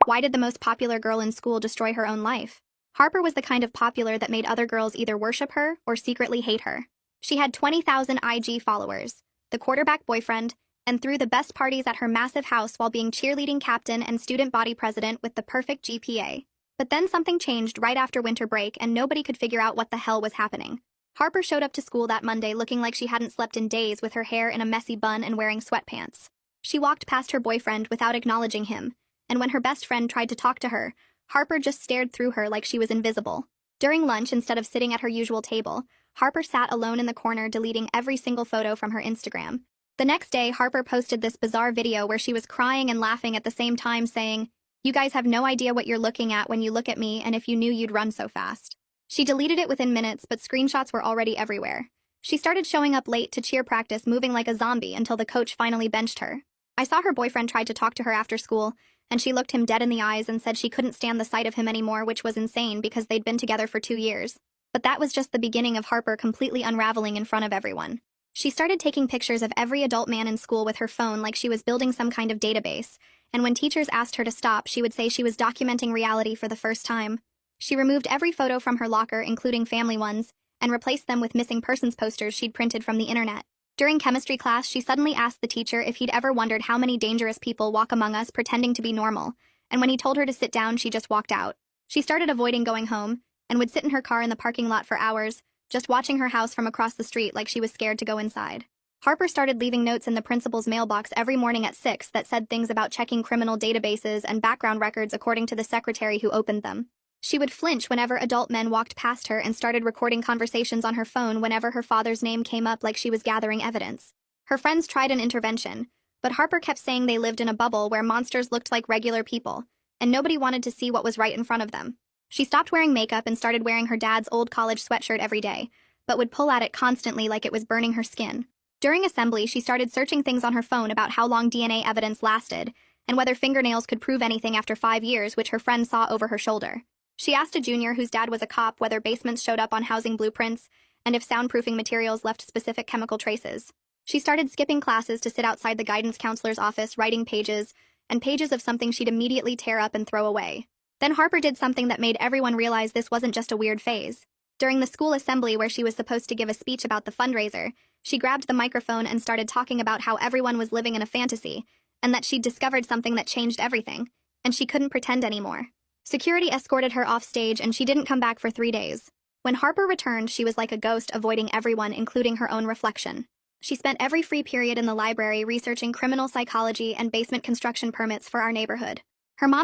Why did the most popular girl in school destroy her own life? Harper was the kind of popular that made other girls either worship her or secretly hate her. She had 20,000 IG followers, the quarterback boyfriend, and threw the best parties at her massive house while being cheerleading captain and student body president with the perfect GPA. But then something changed right after winter break and nobody could figure out what the hell was happening. Harper showed up to school that Monday looking like she hadn't slept in days with her hair in a messy bun and wearing sweatpants. She walked past her boyfriend without acknowledging him, and when her best friend tried to talk to her, Harper just stared through her like she was invisible. During lunch, instead of sitting at her usual table, Harper sat alone in the corner deleting every single photo from her Instagram. The next day, Harper posted this bizarre video where she was crying and laughing at the same time saying, "You guys have no idea what you're looking at when you look at me, and if you knew you'd run so fast." She deleted it within minutes, but screenshots were already everywhere. She started showing up late to cheer practice, moving like a zombie until the coach finally benched her. I saw her boyfriend tried to talk to her after school, and she looked him dead in the eyes and said she couldn't stand the sight of him anymore, which was insane because they'd been together for 2 years. But that was just the beginning of Harper completely unraveling in front of everyone. She started taking pictures of every adult man in school with her phone like she was building some kind of database, and when teachers asked her to stop, she would say she was documenting reality for the first time. She removed every photo from her locker, including family ones, and replaced them with missing persons posters she'd printed from the internet. During chemistry class, she suddenly asked the teacher if he'd ever wondered how many dangerous people walk among us pretending to be normal, and when he told her to sit down, she just walked out. She started avoiding going home, and would sit in her car in the parking lot for hours, just watching her house from across the street like she was scared to go inside. Harper started leaving notes in the principal's mailbox every morning at 6 that said things about checking criminal databases and background records according to the secretary who opened them. She would flinch whenever adult men walked past her and started recording conversations on her phone whenever her father's name came up like she was gathering evidence. Her friends tried an intervention, but Harper kept saying they lived in a bubble where monsters looked like regular people, and nobody wanted to see what was right in front of them. She stopped wearing makeup and started wearing her dad's old college sweatshirt every day, but would pull at it constantly like it was burning her skin. During assembly, she started searching things on her phone about how long DNA evidence lasted, and whether fingernails could prove anything after 5 years, which her friend saw over her shoulder. She asked a junior whose dad was a cop whether basements showed up on housing blueprints and if soundproofing materials left specific chemical traces. She started skipping classes to sit outside the guidance counselor's office writing pages and pages of something she'd immediately tear up and throw away. Then Harper did something that made everyone realize this wasn't just a weird phase. During the school assembly where she was supposed to give a speech about the fundraiser, she grabbed the microphone and started talking about how everyone was living in a fantasy and that she'd discovered something that changed everything, and she couldn't pretend anymore. Security escorted her off stage and she didn't come back for 3 days. When Harper returned, she was like a ghost, avoiding everyone, including her own reflection. She spent every free period in the library researching criminal psychology and basement construction permits for our neighborhood. Her mom